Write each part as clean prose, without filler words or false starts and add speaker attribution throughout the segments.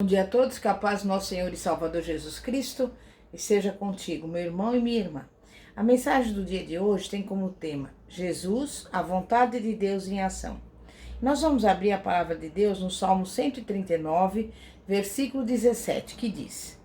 Speaker 1: Bom dia a todos, que a paz do nosso Senhor e Salvador Jesus Cristo esteja contigo, meu irmão e minha irmã. A mensagem do dia de hoje tem como tema Jesus, a vontade de Deus em ação. Nós vamos abrir a palavra de Deus no Salmo 139, versículo 17, que diz: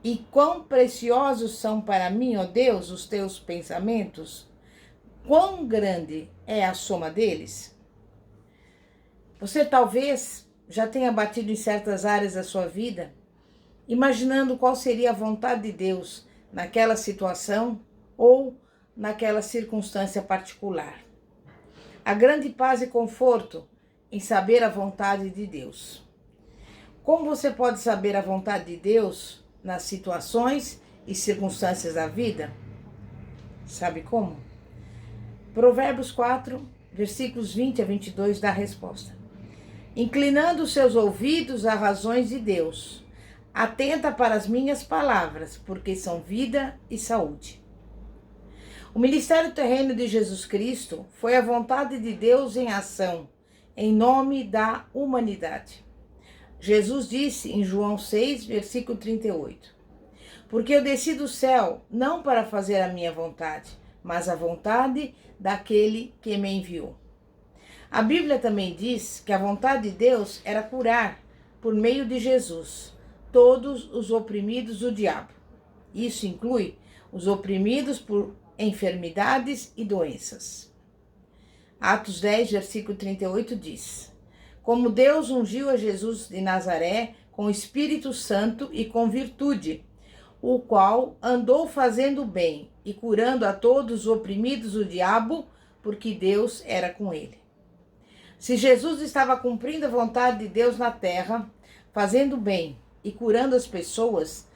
Speaker 1: E quão preciosos são para mim, ó Deus, os teus pensamentos, quão grande é a soma deles? Você talvez já tenha batido em certas áreas da sua vida, imaginando qual seria a vontade de Deus naquela situação ou naquela circunstância particular. Há grande paz e conforto em saber a vontade de Deus. Como você pode saber a vontade de Deus nas situações e circunstâncias da vida? Sabe como? Provérbios 4, versículos 20 a 22 dá a resposta. Inclinando os seus ouvidos a razões de Deus, atenta para as minhas palavras, porque são vida e saúde. O ministério terreno de Jesus Cristo foi a vontade de Deus em ação, em nome da humanidade. Jesus disse em João 6, versículo 38, porque eu desci do céu não para fazer a minha vontade, mas a vontade daquele que me enviou. A Bíblia também diz que a vontade de Deus era curar, por meio de Jesus, todos os oprimidos do diabo. Isso inclui os oprimidos por enfermidades e doenças. Atos 10, versículo 38 diz: Como Deus ungiu a Jesus de Nazaré com o Espírito Santo e com virtude, o qual andou fazendo bem e curando a todos os oprimidos do diabo, porque Deus era com ele. Se Jesus estava cumprindo a vontade de Deus na terra, fazendo bem e curando as pessoas,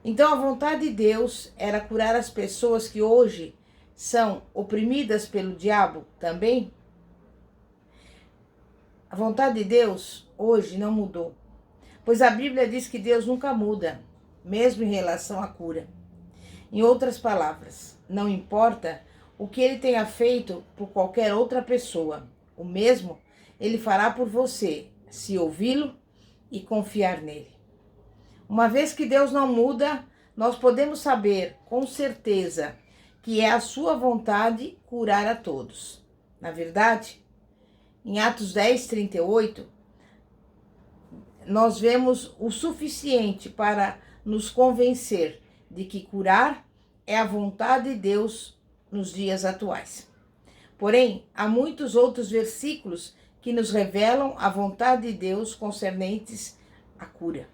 Speaker 1: então a vontade de Deus era curar as pessoas que hoje são oprimidas pelo diabo também? A vontade de Deus hoje não mudou, pois a Bíblia diz que Deus nunca muda, mesmo em relação à cura. Em outras palavras, não importa o que ele tenha feito por qualquer outra pessoa, o mesmo ele fará por você, se ouvi-lo e confiar nele. Uma vez que Deus não muda, nós podemos saber com certeza que é a sua vontade curar a todos. Na verdade, em Atos 10, 38, nós vemos o suficiente para nos convencer de que curar é a vontade de Deus nos dias atuais. Porém, há muitos outros versículos que nos revelam a vontade de Deus concernentes à cura.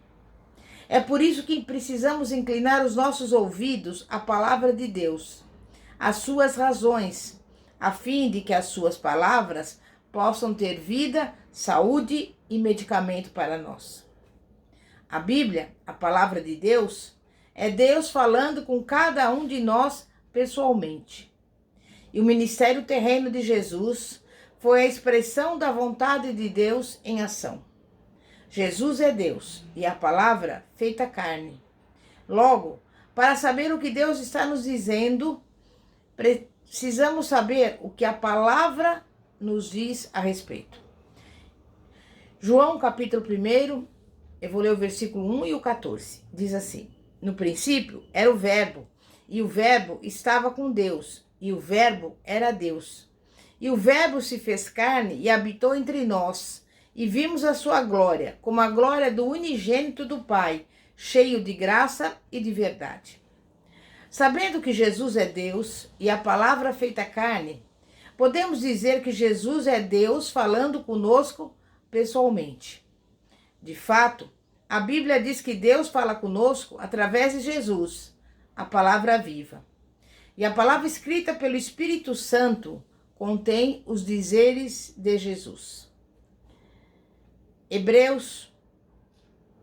Speaker 1: É por isso que precisamos inclinar os nossos ouvidos à palavra de Deus, às suas razões, a fim de que as suas palavras possam ter vida, saúde e medicamento para nós. A Bíblia, a palavra de Deus, é Deus falando com cada um de nós pessoalmente. E o ministério terreno de Jesus foi a expressão da vontade de Deus em ação. Jesus é Deus e a palavra feita carne. Logo, para saber o que Deus está nos dizendo, precisamos saber o que a palavra nos diz a respeito. João capítulo 1, eu vou ler o versículo 1 e o 14. Diz assim: No princípio era o Verbo, e o Verbo estava com Deus, e o Verbo era Deus. E o Verbo se fez carne e habitou entre nós, e vimos a sua glória, como a glória do unigênito do Pai, cheio de graça e de verdade. Sabendo que Jesus é Deus e a palavra feita carne, podemos dizer que Jesus é Deus falando conosco pessoalmente. De fato, a Bíblia diz que Deus fala conosco através de Jesus, a palavra viva. E a palavra escrita pelo Espírito Santo contém os dizeres de Jesus. Hebreus,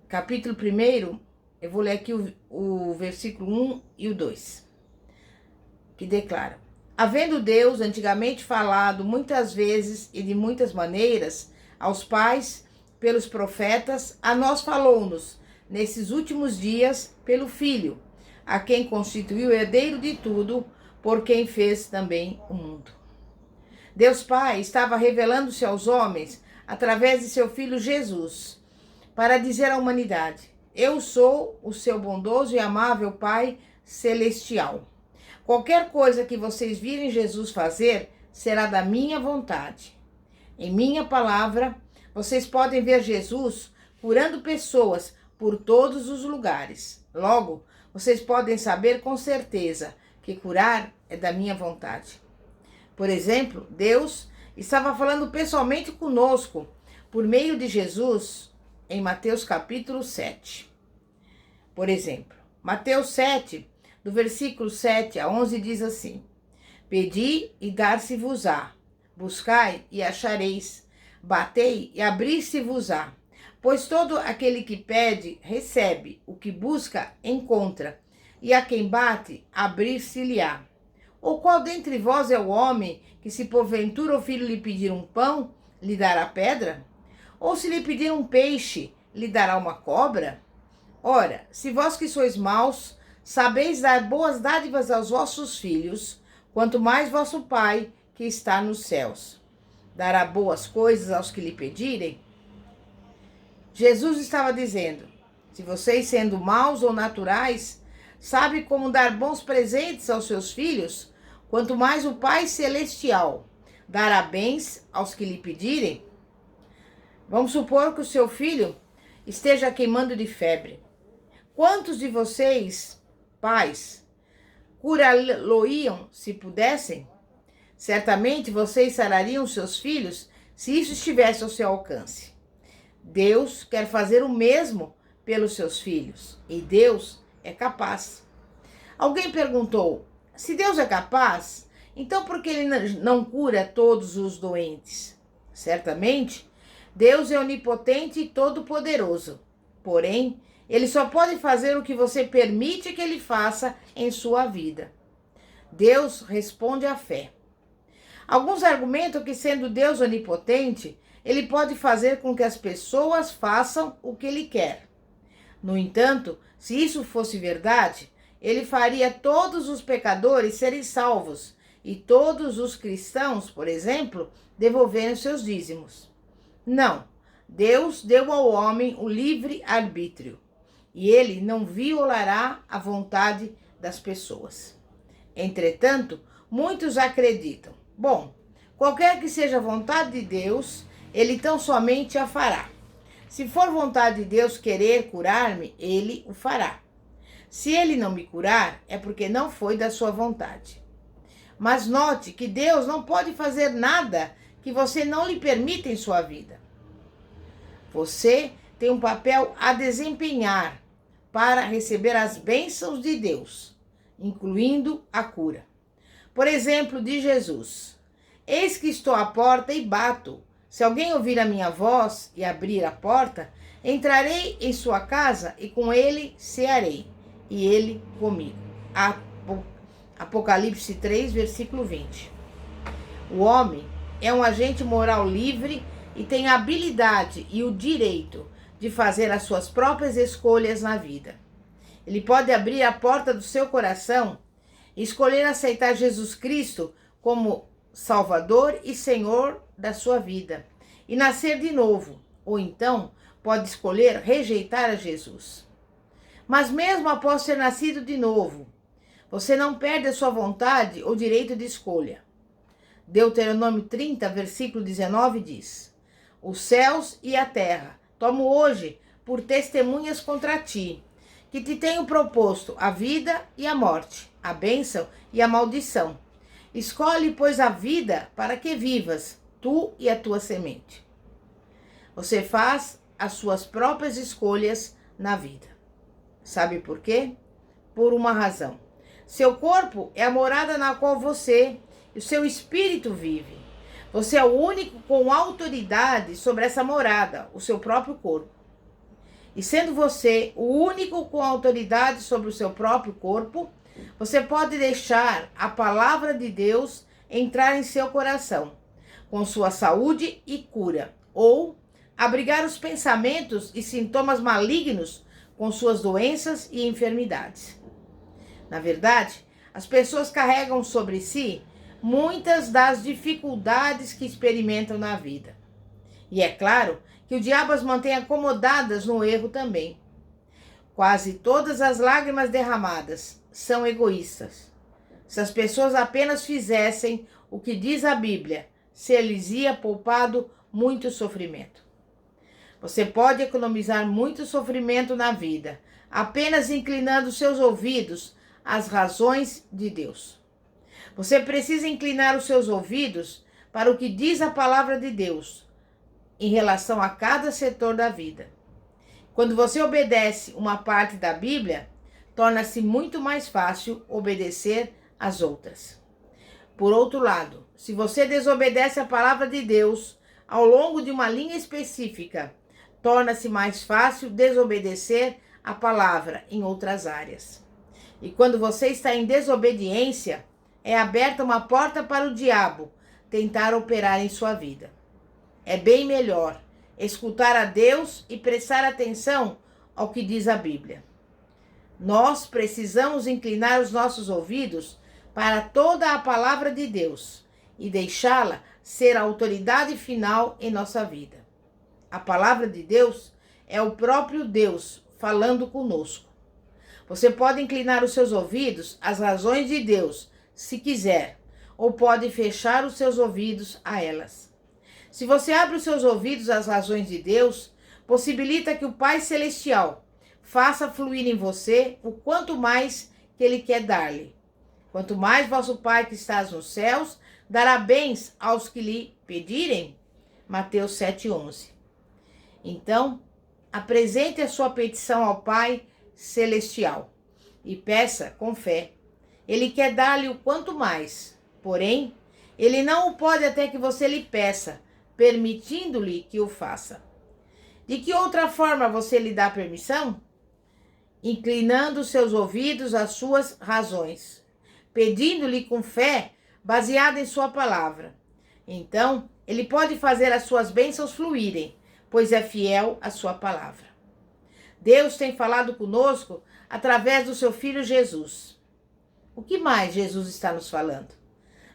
Speaker 1: capítulo 1, eu vou ler aqui o versículo 1 e o 2, que declara: Havendo Deus antigamente falado muitas vezes e de muitas maneiras aos pais pelos profetas, a nós falou-nos nesses últimos dias pelo Filho, a quem constituiu herdeiro de tudo, por quem fez também o mundo. Deus Pai estava revelando-se aos homens através de seu Filho Jesus, para dizer à humanidade: eu sou o seu bondoso e amável Pai Celestial. Qualquer coisa que vocês virem Jesus fazer será da minha vontade. Em minha palavra, vocês podem ver Jesus curando pessoas por todos os lugares. Logo, vocês podem saber com certeza que curar é da minha vontade. Por exemplo, Deus estava falando pessoalmente conosco por meio de Jesus em Mateus capítulo 7. Por exemplo, Mateus 7, do versículo 7 a 11 diz assim: pedi e dar-se-vos-á, buscai e achareis, batei e abrir-se-vos-á. Pois todo aquele que pede, recebe, o que busca, encontra, e a quem bate, abrir-se-lhe-á. Ou qual dentre vós é o homem que, se porventura o filho lhe pedir um pão, lhe dará pedra? Ou se lhe pedir um peixe, lhe dará uma cobra? Ora, se vós que sois maus, sabeis dar boas dádivas aos vossos filhos, quanto mais vosso Pai, que está nos céus, dará boas coisas aos que lhe pedirem? Jesus estava dizendo: se vocês, sendo maus ou naturais, sabem como dar bons presentes aos seus filhos, quanto mais o Pai Celestial dará bens aos que lhe pedirem. Vamos supor que o seu filho esteja queimando de febre. Quantos de vocês, pais, curá-lo-iam se pudessem? Certamente vocês sarariam seus filhos se isso estivesse ao seu alcance. Deus quer fazer o mesmo pelos seus filhos, e Deus é capaz. Alguém perguntou: se Deus é capaz, então por que ele não cura todos os doentes? Certamente, Deus é onipotente e todo-poderoso. Porém, ele só pode fazer o que você permite que ele faça em sua vida. Deus responde à fé. Alguns argumentam que, sendo Deus onipotente, ele pode fazer com que as pessoas façam o que ele quer. No entanto, se isso fosse verdade, ele faria todos os pecadores serem salvos e todos os cristãos, por exemplo, devolverem seus dízimos. Não, Deus deu ao homem o livre arbítrio e ele não violará a vontade das pessoas. Entretanto, muitos acreditam: bom, qualquer que seja a vontade de Deus, ele tão somente a fará. Se for vontade de Deus querer curar-me, ele o fará. Se ele não me curar, é porque não foi da sua vontade. Mas note que Deus não pode fazer nada que você não lhe permita em sua vida. Você tem um papel a desempenhar para receber as bênçãos de Deus, incluindo a cura. Por exemplo, de Jesus: eis que estou à porta e bato. Se alguém ouvir a minha voz e abrir a porta, entrarei em sua casa e com ele cearei, e ele comigo. Apocalipse 3, versículo 20. O homem é um agente moral livre e tem a habilidade e o direito de fazer as suas próprias escolhas na vida. Ele pode abrir a porta do seu coração e escolher aceitar Jesus Cristo como Salvador e Senhor da sua vida e nascer de novo, ou então pode escolher rejeitar a Jesus. Mas mesmo após ter nascido de novo, você não perde a sua vontade ou direito de escolha. Deuteronômio 30, versículo 19 diz: os céus e a terra tomo hoje por testemunhas contra ti, que te tenho proposto a vida e a morte, a bênção e a maldição. Escolhe, pois, a vida para que vivas, tu e a tua semente. Você faz as suas próprias escolhas na vida. Sabe por quê? Por uma razão. Seu corpo é a morada na qual você e o seu espírito vive. Você é o único com autoridade sobre essa morada, o seu próprio corpo. E sendo você o único com autoridade sobre o seu próprio corpo, você pode deixar a palavra de Deus entrar em seu coração, com sua saúde e cura, ou abrigar os pensamentos e sintomas malignos com suas doenças e enfermidades. Na verdade, as pessoas carregam sobre si muitas das dificuldades que experimentam na vida. E é claro que o diabo as mantém acomodadas no erro também. Quase todas as lágrimas derramadas são egoístas. Se as pessoas apenas fizessem o que diz a Bíblia, se lhes ia poupado muito sofrimento. Você pode economizar muito sofrimento na vida, apenas inclinando seus ouvidos às razões de Deus. Você precisa inclinar os seus ouvidos para o que diz a palavra de Deus em relação a cada setor da vida. Quando você obedece uma parte da Bíblia, torna-se muito mais fácil obedecer as outras. Por outro lado, se você desobedece a palavra de Deus ao longo de uma linha específica, torna-se mais fácil desobedecer a palavra em outras áreas. E quando você está em desobediência, é aberta uma porta para o diabo tentar operar em sua vida. É bem melhor escutar a Deus e prestar atenção ao que diz a Bíblia. Nós precisamos inclinar os nossos ouvidos para toda a palavra de Deus e deixá-la ser a autoridade final em nossa vida. A palavra de Deus é o próprio Deus falando conosco. Você pode inclinar os seus ouvidos às razões de Deus, se quiser, ou pode fechar os seus ouvidos a elas. Se você abre os seus ouvidos às razões de Deus, possibilita que o Pai Celestial faça fluir em você o quanto mais que Ele quer dar-lhe. Quanto mais vosso Pai que estás nos céus dará bens aos que lhe pedirem. Mateus 7,11. Então, apresente a sua petição ao Pai Celestial e peça com fé. Ele quer dar-lhe o quanto mais, porém, Ele não o pode até que você lhe peça, permitindo-lhe que o faça. De que outra forma você lhe dá permissão? Inclinando seus ouvidos às suas razões, pedindo-lhe com fé, baseada em sua palavra. Então, Ele pode fazer as suas bênçãos fluírem, pois é fiel à sua palavra. Deus tem falado conosco através do seu Filho Jesus. O que mais Jesus está nos falando?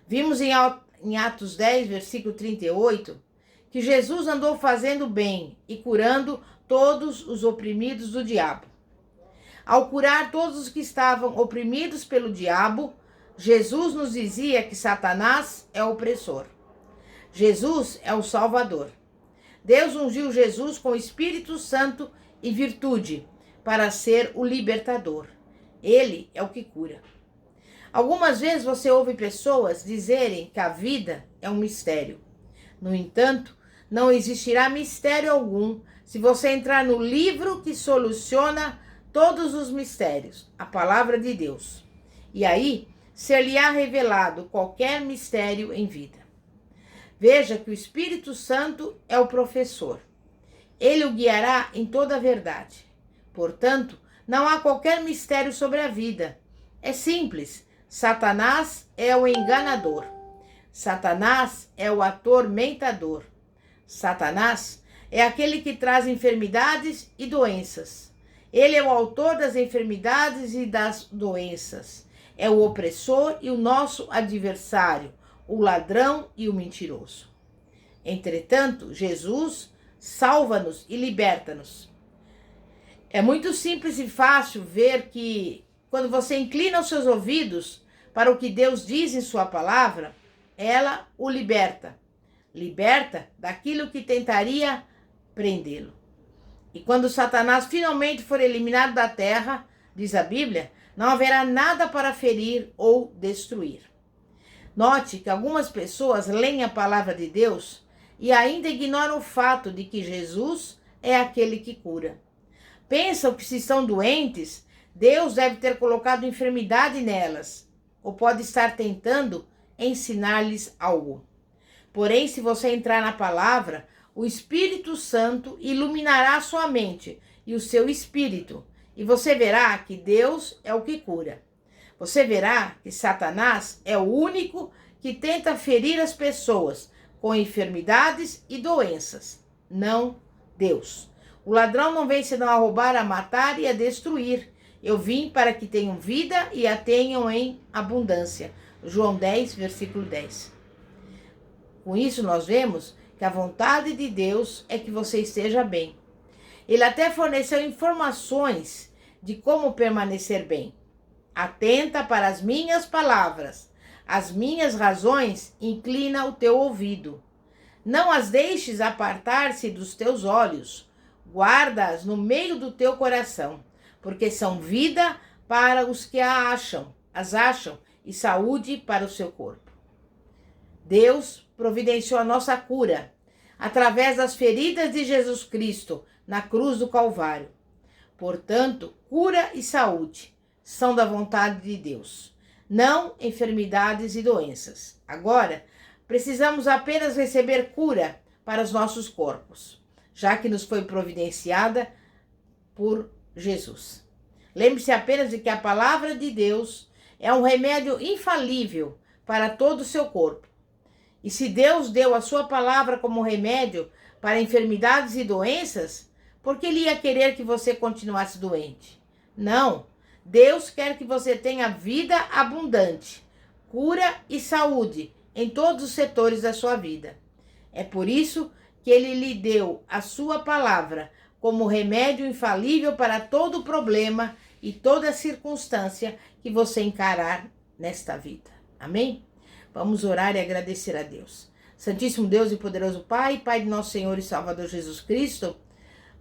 Speaker 1: Vimos em Atos 10, versículo 38, que Jesus andou fazendo bem e curando todos os oprimidos do diabo. Ao curar todos os que estavam oprimidos pelo diabo, Jesus nos dizia que Satanás é o opressor. Jesus é o Salvador. Deus ungiu Jesus com o Espírito Santo e virtude para ser o libertador. Ele é o que cura. Algumas vezes você ouve pessoas dizerem que a vida é um mistério. No entanto, não existirá mistério algum se você entrar no livro que soluciona todos os mistérios, a palavra de Deus. E aí, ser-lhe-á revelado qualquer mistério em vida. Veja que o Espírito Santo é o professor. Ele o guiará em toda a verdade. Portanto, não há qualquer mistério sobre a vida. É simples. Satanás é o enganador. Satanás é o atormentador. Satanás é aquele que traz enfermidades e doenças. Ele é o autor das enfermidades e das doenças. É o opressor e o nosso adversário, o ladrão e o mentiroso. Entretanto, Jesus salva-nos e liberta-nos. É muito simples e fácil ver que, quando você inclina os seus ouvidos para o que Deus diz em sua palavra, ela o liberta. Liberta daquilo que tentaria prendê-lo. E quando Satanás finalmente for eliminado da terra, diz a Bíblia, não haverá nada para ferir ou destruir. Note que algumas pessoas leem a palavra de Deus e ainda ignoram o fato de que Jesus é aquele que cura. Pensam que se estão doentes, Deus deve ter colocado enfermidade nelas, ou pode estar tentando ensinar-lhes algo. Porém, se você entrar na palavra, o Espírito Santo iluminará sua mente e o seu espírito, e você verá que Deus é o que cura. Você verá que Satanás é o único que tenta ferir as pessoas com enfermidades e doenças, não Deus. O ladrão não vem senão a roubar, a matar e a destruir. Eu vim para que tenham vida e a tenham em abundância. João 10, versículo 10. Com isso nós vemos que a vontade de Deus é que você esteja bem. Ele até forneceu informações de como permanecer bem. Atenta para as minhas palavras, as minhas razões, inclina o teu ouvido. Não as deixes apartar-se dos teus olhos, guarda-as no meio do teu coração, porque são vida para os que as acham, e saúde para o seu corpo. Deus providenciou a nossa cura através das feridas de Jesus Cristo na cruz do Calvário. Portanto, cura e saúde são da vontade de Deus, não enfermidades e doenças. Agora, precisamos apenas receber cura para os nossos corpos, já que nos foi providenciada por Jesus. Lembre-se apenas de que a palavra de Deus é um remédio infalível para todo o seu corpo. E se Deus deu a sua palavra como remédio para enfermidades e doenças, por que Ele ia querer que você continuasse doente? Não. Deus quer que você tenha vida abundante, cura e saúde em todos os setores da sua vida. É por isso que Ele lhe deu a sua palavra como remédio infalível para todo problema e toda circunstância que você encarar nesta vida. Amém? Vamos orar e agradecer a Deus. Santíssimo Deus e poderoso Pai, Pai de nosso Senhor e Salvador Jesus Cristo,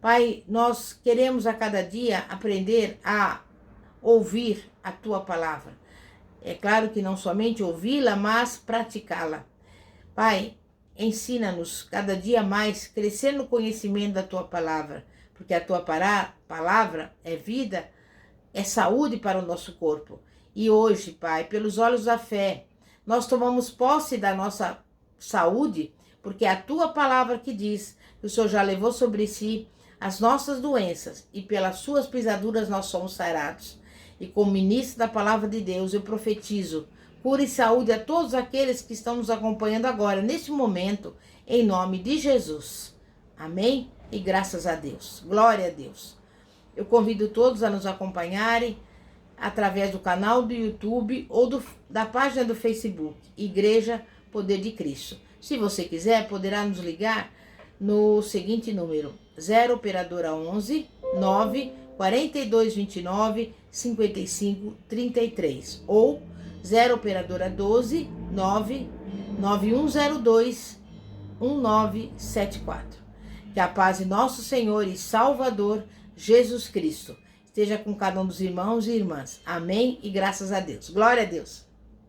Speaker 1: Pai, nós queremos a cada dia aprender a ouvir a Tua palavra. É claro que não somente ouvi-la, mas praticá-la. Pai, ensina-nos cada dia mais crescer no conhecimento da Tua palavra, porque a Tua palavra é vida, é saúde para o nosso corpo. E hoje, Pai, pelos olhos da fé, nós tomamos posse da nossa saúde, porque é a Tua palavra que diz que o Senhor já levou sobre si as nossas doenças e pelas suas pisaduras nós somos sarados. E como ministro da palavra de Deus, eu profetizo cura e saúde a todos aqueles que estão nos acompanhando agora, neste momento, em nome de Jesus. Amém? E graças a Deus. Glória a Deus. Eu convido todos a nos acompanharem através do canal do YouTube ou da página do Facebook, Igreja Poder de Cristo. Se você quiser, poderá nos ligar no seguinte número: 0 operadora 11 9 4229 55 33 ou 0 operadora 12 9 9102 1974. Que a paz de nosso Senhor e Salvador Jesus Cristo esteja com cada um dos irmãos e irmãs. Amém e graças a Deus. Glória a Deus.